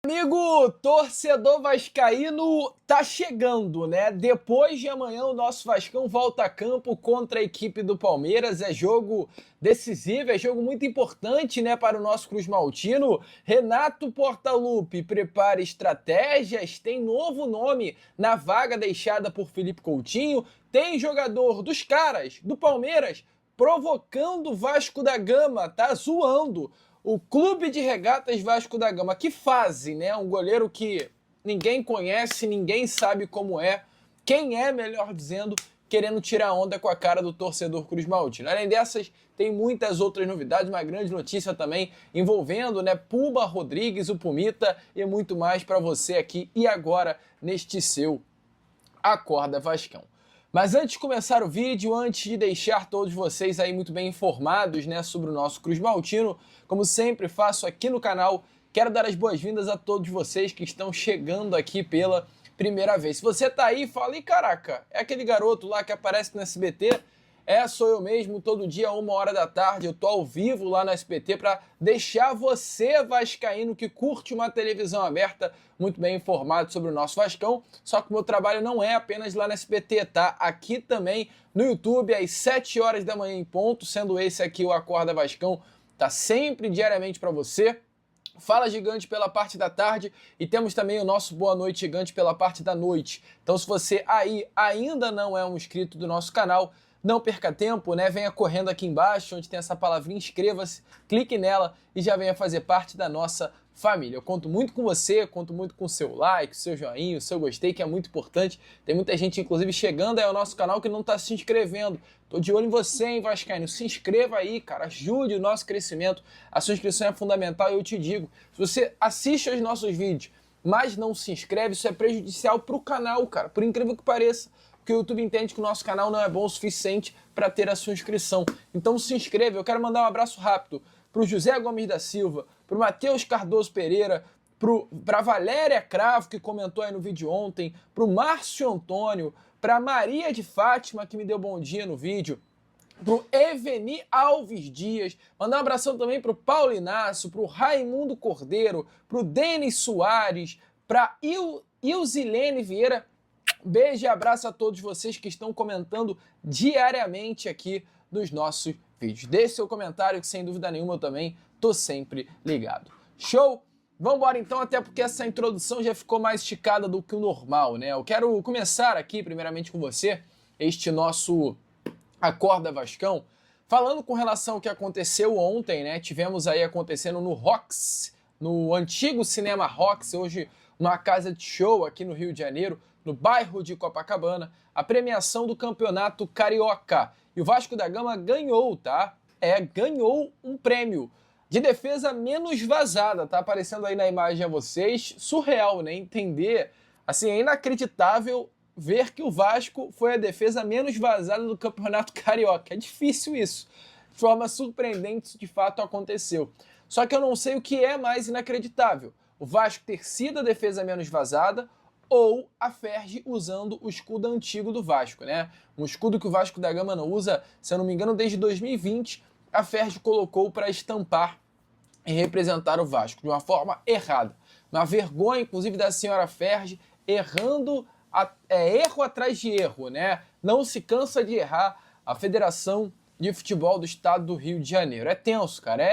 Amigo, torcedor vascaíno tá chegando, né? Depois de amanhã o nosso Vascão volta a campo contra a equipe do Palmeiras. É jogo decisivo, é jogo muito importante, né, para o nosso Cruz Maltino. Renato Portaluppi prepara estratégias, tem novo nome na vaga deixada por Felipe Coutinho, tem jogador dos caras, do Palmeiras, provocando o Vasco da Gama, tá zoando o Clube de Regatas Vasco da Gama. Que fase, né? Um goleiro que ninguém conhece, ninguém sabe como é. Quem é, melhor dizendo, querendo tirar onda com a cara do torcedor Cruz Maltino. Além dessas, tem muitas outras novidades, uma grande notícia também envolvendo, né, Puma Rodrigues, o Pumita e muito mais para você aqui e agora neste seu Acorda Vascão. Mas antes de começar o vídeo, antes de deixar todos vocês aí muito bem informados, né, sobre o nosso Cruz Maltino, como sempre faço aqui no canal, quero dar as boas-vindas a todos vocês que estão chegando aqui pela primeira vez. Se você tá aí e fala, e caraca, é aquele garoto lá que aparece no SBT? Sou eu mesmo, todo dia, 1h da tarde, eu tô ao vivo lá no SBT para deixar você, vascaíno, que curte uma televisão aberta, muito bem informado sobre o nosso Vascão. Só que o meu trabalho não é apenas lá no SBT, tá? Aqui também no YouTube, às 7 horas da manhã em ponto, sendo esse aqui o Acorda Vascão, tá sempre diariamente para você. Fala Gigante pela parte da tarde e temos também o nosso Boa Noite Gigante pela parte da noite. Então se você aí ainda não é um inscrito do nosso canal, não perca tempo, né? Venha correndo aqui embaixo, onde tem essa palavrinha, inscreva-se, clique nela e já venha fazer parte da nossa família. Eu conto muito com você, conto muito com o seu like, o seu joinha, o seu gostei, que é muito importante. Tem muita gente, inclusive, chegando aí ao nosso canal que não está se inscrevendo. Tô de olho em você, hein, vascaíno? Se inscreva aí, cara, ajude o nosso crescimento. A sua inscrição é fundamental e eu te digo, se você assiste aos nossos vídeos, mas não se inscreve, isso é prejudicial pro canal, cara, por incrível que pareça. Porque o YouTube entende que o nosso canal não é bom o suficiente para ter a sua inscrição. Então se inscreva. Eu quero mandar um abraço rápido para o José Gomes da Silva, para o Matheus Cardoso Pereira, para a Valéria Cravo, que comentou aí no vídeo ontem, para o Márcio Antônio, para a Maria de Fátima, que me deu bom dia no vídeo, para o Eveni Alves Dias, mandar um abração também para o Paulo Inácio, para o Raimundo Cordeiro, para o Denis Soares, para Ilzilene Vieira. Beijo e abraço a todos vocês que estão comentando diariamente aqui nos nossos vídeos. Deixe seu comentário que sem dúvida nenhuma eu também tô sempre ligado. Show? Vamos embora então, até porque essa introdução já ficou mais esticada do que o normal, né? Eu quero começar aqui primeiramente com você, este nosso Acorda Vascão, falando com relação ao que aconteceu ontem, né? Tivemos aí acontecendo no Rox, no antigo Cinema Rox, hoje uma casa de show aqui no Rio de Janeiro, no bairro de Copacabana, a premiação do Campeonato Carioca. E o Vasco da Gama ganhou, tá? Ganhou um prêmio de defesa menos vazada, tá aparecendo aí na imagem a vocês. Surreal, né? Entender, assim, é inacreditável ver que o Vasco foi a defesa menos vazada do Campeonato Carioca. É difícil isso. De forma surpreendente, isso de fato aconteceu. Só que eu não sei o que é mais inacreditável. O Vasco ter sido a defesa menos vazada ou a Ferg usando o escudo antigo do Vasco, né? Um escudo que o Vasco da Gama não usa, se eu não me engano, desde 2020, a Ferg colocou para estampar e representar o Vasco de uma forma errada. Uma vergonha, inclusive, da senhora Ferg errando, erro atrás de erro, né? Não se cansa de errar a Federação de Futebol do Estado do Rio de Janeiro. É tenso, cara,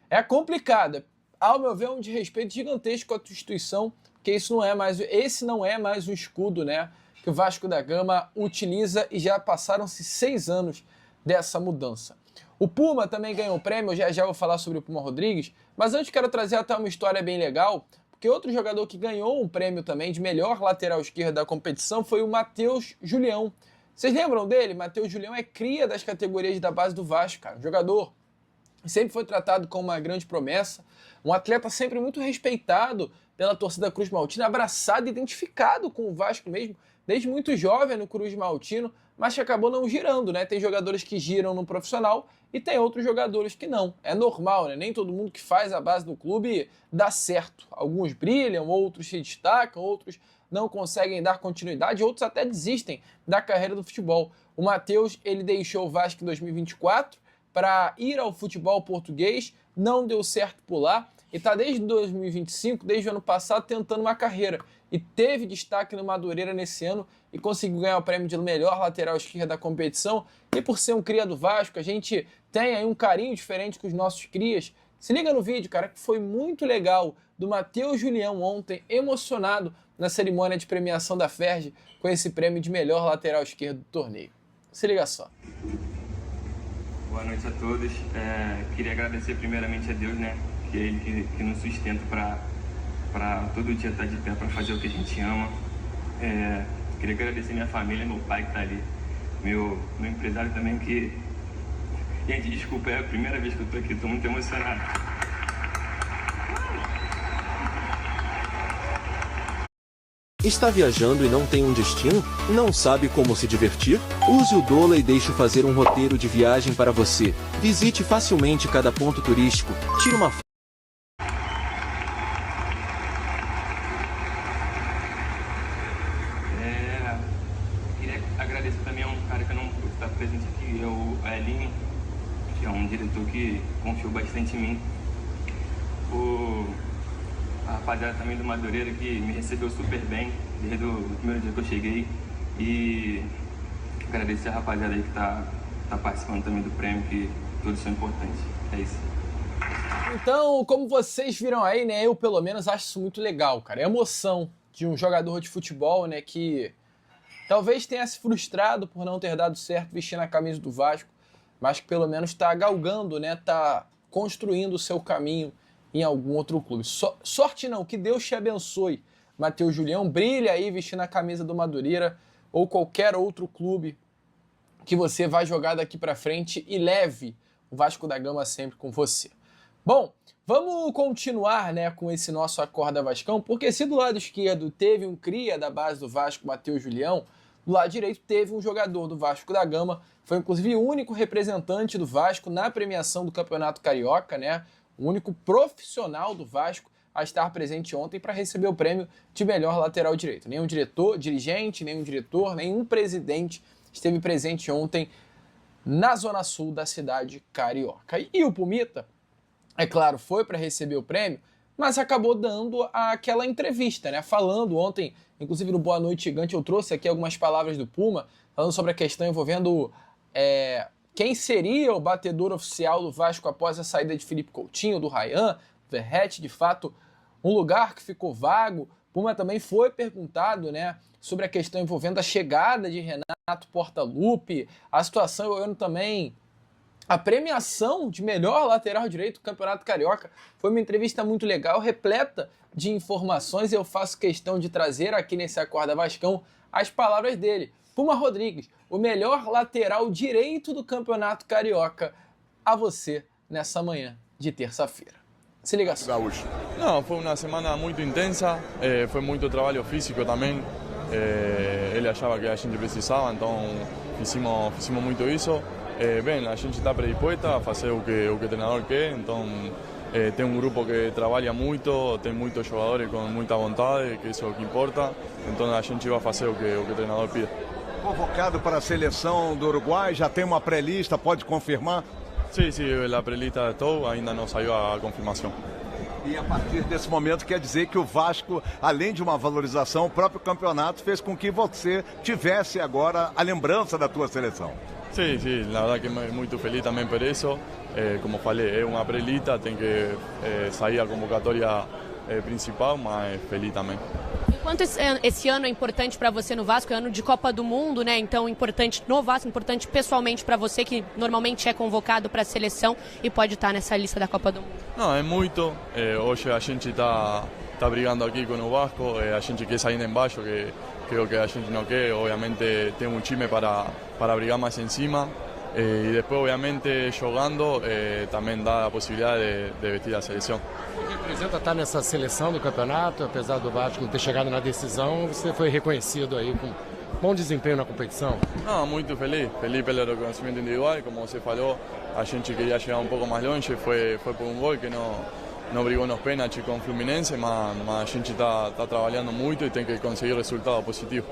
é complicado. Ao meu ver, é um desrespeito gigantesco com a instituição, porque esse não é mais um escudo, né, que o Vasco da Gama utiliza e já passaram-se 6 anos dessa mudança. O Puma também ganhou o prêmio, já vou falar sobre o Puma Rodrigues, mas antes quero trazer até uma história bem legal, porque outro jogador que ganhou um prêmio também de melhor lateral esquerdo da competição foi o Matheus Julião. Vocês lembram dele? Matheus Julião é cria das categorias da base do Vasco, cara, um jogador sempre foi tratado como uma grande promessa, um atleta sempre muito respeitado pela torcida Cruz Maltina, abraçado, identificado com o Vasco mesmo, desde muito jovem no Cruz Maltino, mas que acabou não girando, né? Tem jogadores que giram no profissional e tem outros jogadores que não. É normal, né? Nem todo mundo que faz a base do clube dá certo. Alguns brilham, outros se destacam, outros não conseguem dar continuidade, outros até desistem da carreira do futebol. O Matheus, ele deixou o Vasco em 2024, para ir ao futebol português, não deu certo por lá e está desde 2025, desde o ano passado, tentando uma carreira. E teve destaque no Madureira nesse ano e conseguiu ganhar o prêmio de melhor lateral esquerdo da competição. E por ser um cria do Vasco, a gente tem aí um carinho diferente com os nossos crias. Se liga no vídeo, cara, que foi muito legal, do Matheus Julião ontem, emocionado na cerimônia de premiação da Ferg com esse prêmio de melhor lateral esquerdo do torneio. Se liga só. Boa noite a todos. Queria agradecer primeiramente a Deus, né? Que é Ele que nos sustenta para todo dia estar de pé para fazer o que a gente ama. Queria agradecer minha família, meu pai que está ali, meu empresário também que... Gente, desculpa, é a primeira vez que eu estou aqui, estou muito emocionado. Está viajando e não tem um destino? Não sabe como se divertir? Use o Dola e deixe fazer um roteiro de viagem para você. Visite facilmente cada ponto turístico, tire uma foto. Queria agradecer também a um cara que não pôde estar presente aqui, é o Elinho, que é um diretor que confiou bastante em mim. A rapaziada também do Madureira, que me recebeu super bem desde o primeiro dia que eu cheguei. E agradecer a rapaziada aí que tá participando também do prêmio, que todos são importantes. É isso. Então, como vocês viram aí, né, eu pelo menos acho isso muito legal, cara. É a emoção de um jogador de futebol, né, que talvez tenha se frustrado por não ter dado certo vestindo a camisa do Vasco, mas que pelo menos está galgando, né, tá construindo o seu caminho em algum outro clube. Sorte não, que Deus te abençoe, Matheus Julião. Brilha aí vestindo a camisa do Madureira ou qualquer outro clube que você vai jogar daqui para frente e leve o Vasco da Gama sempre com você. Bom, vamos continuar, né, com esse nosso Acorda Vascão, porque se do lado esquerdo teve um cria da base do Vasco, Matheus Julião, do lado direito teve um jogador do Vasco da Gama, foi inclusive o único representante do Vasco na premiação do Campeonato Carioca, né? O único profissional do Vasco a estar presente ontem para receber o prêmio de melhor lateral direito. Nenhum dirigente, nenhum diretor, nenhum presidente esteve presente ontem na zona sul da cidade carioca. E o Pumita, é claro, foi para receber o prêmio, mas acabou dando aquela entrevista, né? Falando ontem, inclusive no Boa Noite Gigante, eu trouxe aqui algumas palavras do Puma, falando sobre a questão envolvendo quem seria o batedor oficial do Vasco após a saída de Felipe Coutinho, do Ryan, Verratti, de fato, um lugar que ficou vago. Puma também foi perguntado, né, sobre a questão envolvendo a chegada de Renato Portaluppi, a situação envolvendo também a premiação de melhor lateral direito do Campeonato Carioca. Foi uma entrevista muito legal, repleta de informações, e eu faço questão de trazer aqui nesse Acorda Vascão as palavras dele. Puma Rodrigues, o melhor lateral direito do Campeonato Carioca, a você nessa manhã de terça-feira. Se liga só. Não, foi uma semana muito intensa, foi muito trabalho físico também. Ele achava que a gente precisava, então fizemos muito isso. Bem, a gente está predisposta a fazer o que o treinador quer, então tem um grupo que trabalha muito, tem muitos jogadores com muita vontade, que isso é o que importa, então a gente vai fazer o que o treinador pede. Convocado para a seleção do Uruguai, já tem uma pré-lista, pode confirmar? Sim, a pré-lista estou, ainda não saiu a confirmação. E a partir desse momento quer dizer que o Vasco, além de uma valorização, o próprio campeonato fez com que você tivesse agora a lembrança da tua seleção. Sim, na verdade que muito feliz também por isso. Como falei, é uma pré-lista, tem que sair a convocatória principal, mas feliz também. Enquanto esse ano é importante para você no Vasco, é ano de Copa do Mundo, né? Então importante no Vasco, importante pessoalmente para você, que normalmente é convocado para a seleção e pode estar nessa lista da Copa do Mundo. Não, é muito. Hoje a gente está brigando aqui com o Vasco, a gente quer sair embaixo, que é o que a gente não quer. Obviamente tem um time para brigar mais em cima. E depois, obviamente, jogando, também dá a possibilidade de vestir a seleção. O que representa estar nessa seleção do campeonato, apesar do Vasco ter chegado na decisão, você foi reconhecido aí com bom desempenho na competição? Não, muito feliz pelo reconhecimento individual, como você falou, a gente queria chegar um pouco mais longe, foi por um gol que não brigou nos pênaltis com o Fluminense, mas a gente está trabalhando muito e tem que conseguir resultado positivo.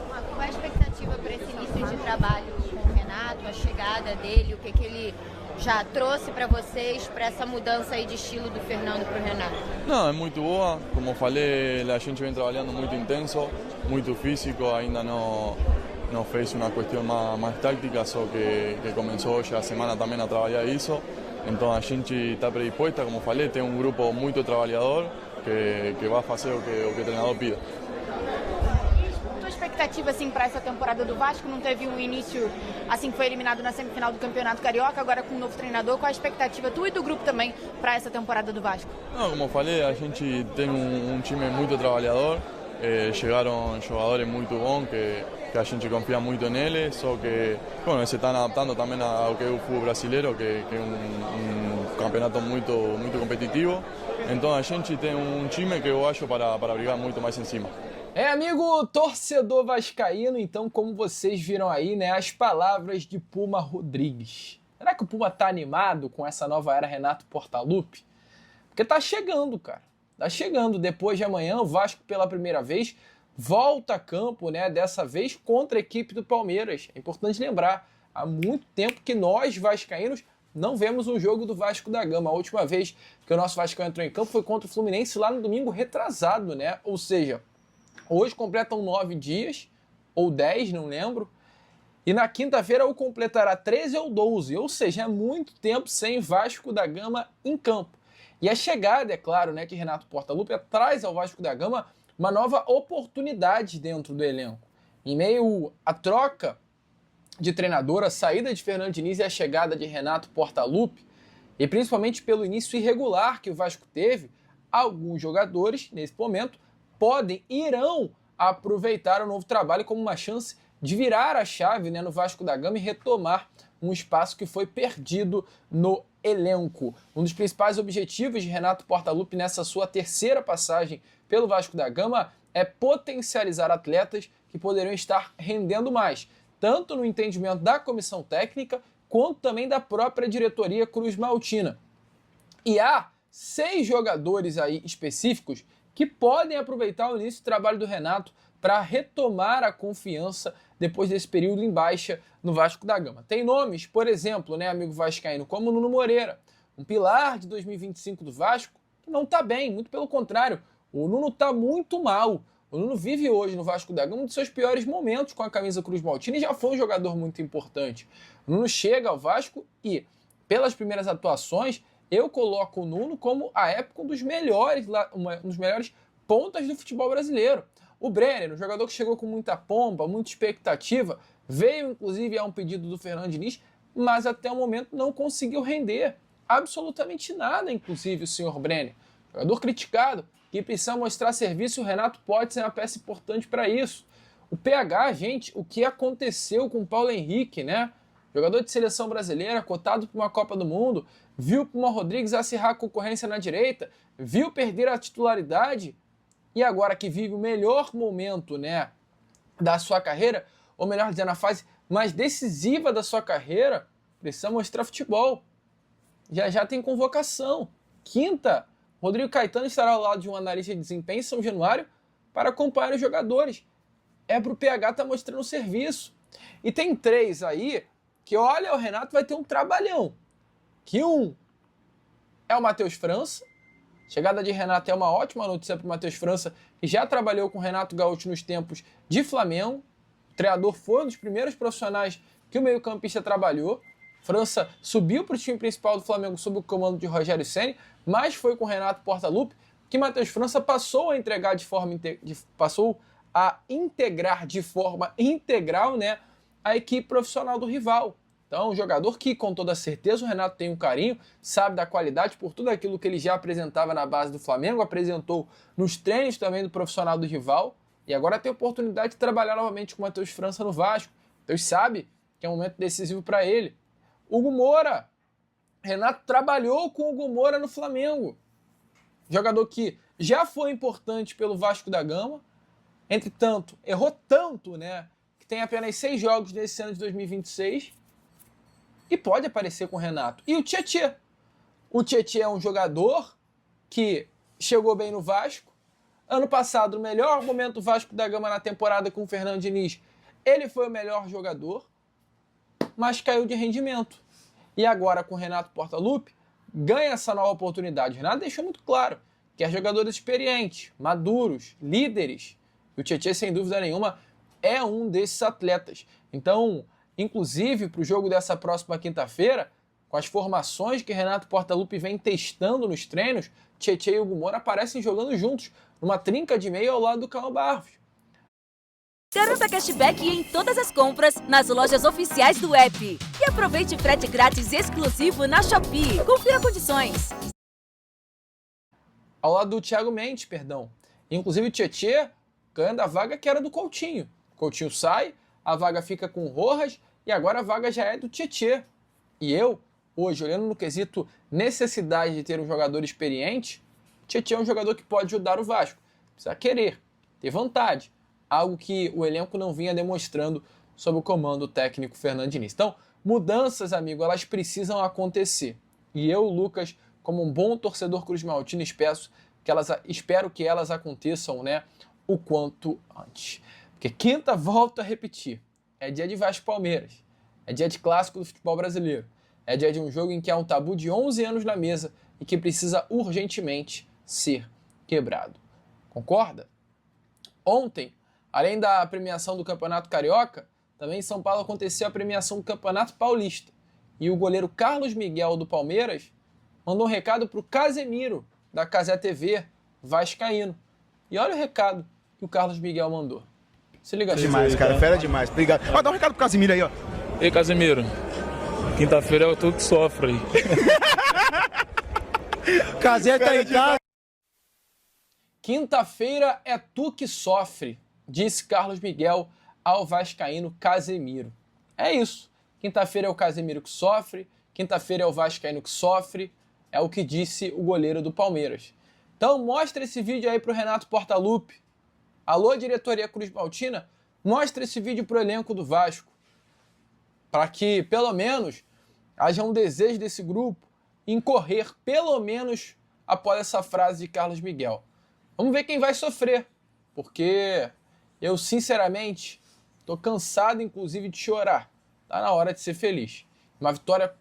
Qual é a expectativa para esse início de trabalho com o Renato, a chegada dele, o que ele já trouxe para vocês, para essa mudança aí de estilo do Fernando para o Renato? Não, é muito boa. Como falei, a gente vem trabalhando muito intenso, muito físico, ainda não fez uma questão mais tática, só que começou hoje a semana também a trabalhar isso. Então a gente está predisposta, como falei, tem um grupo muito trabalhador que vai fazer o que o treinador pida. Tua expectativa assim para essa temporada do Vasco? Não teve um início assim, foi eliminado na semifinal do Campeonato Carioca, agora com um novo treinador. Qual a expectativa tu e do grupo também para essa temporada do Vasco? Não, como falei, a gente tem um time muito trabalhador. Chegaram jogadores muito bons que a gente confia muito neles, só que bueno, se estão adaptando também ao que é o futebol brasileiro, que é um campeonato muito competitivo. Então a gente tem um time que eu acho para brigar muito mais em cima. Amigo torcedor vascaíno, então como vocês viram aí, né, as palavras de Puma Rodrigues. Será que o Puma tá animado com essa nova era Renato Portaluppi? Porque tá chegando, cara. Tá chegando. Depois de amanhã, o Vasco pela primeira vez volta a campo, né? Dessa vez contra a equipe do Palmeiras. É importante lembrar, há muito tempo que nós vascaínos não vemos um jogo do Vasco da Gama. A última vez que o nosso Vasco entrou em campo foi contra o Fluminense lá no domingo retrasado, né? Ou seja, hoje completam 9 dias, ou 10, não lembro. E na quinta-feira ou completará 13 ou 12, ou seja, é muito tempo sem Vasco da Gama em campo. E a chegada, é claro, né, que Renato Portaluppi traz ao Vasco da Gama uma nova oportunidade dentro do elenco. Em meio à troca de treinador, a saída de Fernando Diniz e a chegada de Renato Portaluppi, e principalmente pelo início irregular que o Vasco teve, alguns jogadores, nesse momento, irão aproveitar o novo trabalho como uma chance de virar a chave, né, no Vasco da Gama e retomar um espaço que foi perdido no elenco. Um dos principais objetivos de Renato Portaluppi nessa sua terceira passagem pelo Vasco da Gama é potencializar atletas que poderiam estar rendendo mais, tanto no entendimento da comissão técnica, quanto também da própria diretoria Cruz Maltina. E há 6 jogadores aí específicos que podem aproveitar o início do trabalho do Renato para retomar a confiança depois desse período em baixa no Vasco da Gama. Tem nomes, por exemplo, né, amigo vascaíno, como o Nuno Moreira, um pilar de 2025 do Vasco, que não está bem, muito pelo contrário, o Nuno está muito mal. O Nuno vive hoje no Vasco da Gama um dos seus piores momentos com a camisa Cruz Maltina e já foi um jogador muito importante. O Nuno chega ao Vasco e, pelas primeiras atuações, eu coloco o Nuno como, à época, um dos melhores pontas do futebol brasileiro. O Brenner, um jogador que chegou com muita pompa, muita expectativa, veio inclusive a um pedido do Fernando Diniz, mas até o momento não conseguiu render absolutamente nada, inclusive o senhor Brenner. Jogador criticado, que precisa mostrar serviço, o Renato pode ser uma peça importante para isso. O PH, gente, o que aconteceu com o Paulo Henrique, né? Jogador de seleção brasileira, cotado para uma Copa do Mundo, viu Puma Rodrigues acirrar a concorrência na direita, viu perder a titularidade, e agora que vive o melhor momento, né, da sua carreira, ou melhor dizendo, a fase mais decisiva da sua carreira, precisa mostrar futebol. Já tem convocação. Quinta, Rodrigo Caetano estará ao lado de um analista de desempenho em São Januário para acompanhar os jogadores. É para o PH estar mostrando serviço. E tem 3 aí que, olha, o Renato vai ter um trabalhão. Que um é o Matheus França. Chegada de Renato é uma ótima notícia para o Matheus França, que já trabalhou com o Renato Gaúcho nos tempos de Flamengo. O treinador foi um dos primeiros profissionais que o meio-campista trabalhou. França subiu para o time principal do Flamengo sob o comando de Rogério Ceni, mas foi com o Renato Portaluppi que Matheus França passou a integrar de forma integral, né, a equipe profissional do rival. Então, um jogador que, com toda certeza, o Renato tem um carinho, sabe da qualidade por tudo aquilo que ele já apresentava na base do Flamengo, apresentou nos treinos também do profissional do rival, e agora tem a oportunidade de trabalhar novamente com o Matheus França no Vasco. Então, sabe que é um momento decisivo para ele. Hugo Moura. Renato trabalhou com o Hugo Moura no Flamengo. Jogador que já foi importante pelo Vasco da Gama, entretanto, errou tanto, né, que tem apenas 6 jogos nesse ano de 2026, e pode aparecer com o Renato. E o Tietê. O Tietê é um jogador que chegou bem no Vasco. Ano passado, no melhor momento do Vasco da Gama na temporada com o Fernando Diniz, ele foi o melhor jogador, mas caiu de rendimento. E agora com o Renato Portaluppi, ganha essa nova oportunidade. O Renato deixou muito claro que jogadores experientes, maduros, líderes. E o Tietchan, sem dúvida nenhuma, é um desses atletas. Então, inclusive, para o jogo dessa próxima quinta-feira, com as formações que Renato Portaluppi vem testando nos treinos, Tietchan e Hugo Moura aparecem jogando juntos, numa trinca de meio ao lado do Cauã Barros. Garanta cashback em todas as compras nas lojas oficiais do app. E aproveite frete grátis exclusivo na Shopee. Confira condições. Ao lado do Thiago Mendes, perdão. Inclusive o Tietchan ganhando a vaga que era do Coutinho. O Coutinho sai, a vaga fica com o Rojas e agora a vaga já é do Tietchan. E eu, hoje, olhando no quesito necessidade de ter um jogador experiente, o Tietchan é um jogador que pode ajudar o Vasco. Precisa querer, ter vontade. Algo que o elenco não vinha demonstrando sob o comando técnico Fernando Diniz. Então, mudanças, amigo, elas precisam acontecer. E eu, Lucas, como um bom torcedor cruzmaltino, espero que elas aconteçam, né, o quanto antes. Porque quinta, volto a repetir, é dia de Vasco Palmeiras, é dia de clássico do futebol brasileiro, é dia de um jogo em que há um tabu de 11 anos na mesa e que precisa urgentemente ser quebrado. Concorda? Ontem, além da premiação do Campeonato Carioca, também em São Paulo aconteceu a premiação do Campeonato Paulista. E o goleiro Carlos Miguel do Palmeiras mandou um recado para o Casemiro, da Cazé TV, vascaíno. E olha o recado que o Carlos Miguel mandou. Se liga aí. Demais, cara. Fera demais. Obrigado. Dá um recado pro Casemiro aí, ó. Ei, Casemiro. Quinta-feira é tu que sofre aí. Cazé tá em casa. Quinta-feira é tu que sofre, disse Carlos Miguel ao vascaíno Casemiro. É isso. Quinta-feira é o Casemiro que sofre, quinta-feira é o vascaíno que sofre, é o que disse o goleiro do Palmeiras. Então mostra esse vídeo aí pro Renato Portaluppi. Alô, diretoria cruzmaltina, mostra esse vídeo pro elenco do Vasco, para que, pelo menos, haja um desejo desse grupo em correr, pelo menos, após essa frase de Carlos Miguel. Vamos ver quem vai sofrer, porque eu, sinceramente, estou cansado, inclusive, de chorar. Está na hora de ser feliz. Uma vitória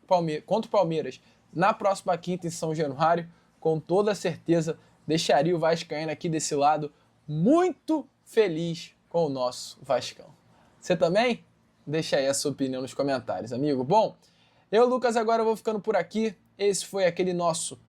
contra o Palmeiras na próxima quinta em São Januário, com toda certeza, deixaria o vascaíno aqui desse lado muito feliz com o nosso Vascão. Você também? Deixa aí a sua opinião nos comentários, amigo. Bom, eu, Lucas, agora vou ficando por aqui. Esse foi aquele nosso